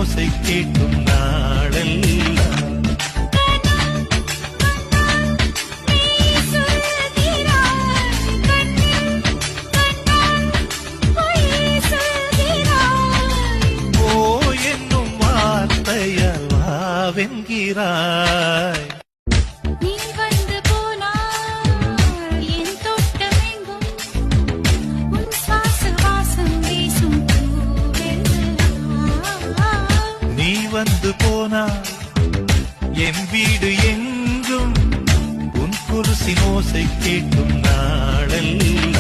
ஓசை கேட்கும் நாளெல்லாம் வென்கிறாய். நீ வந்து போனால் என் தோட்டமெங்கும் உன் சுவாச வாசம் வீசும் பூவெல்லாம். நீ வந்து போனால் என் வீடு எங்கும் உன் குருசின் ஓசை கேட்கும் நாளெல்லாம்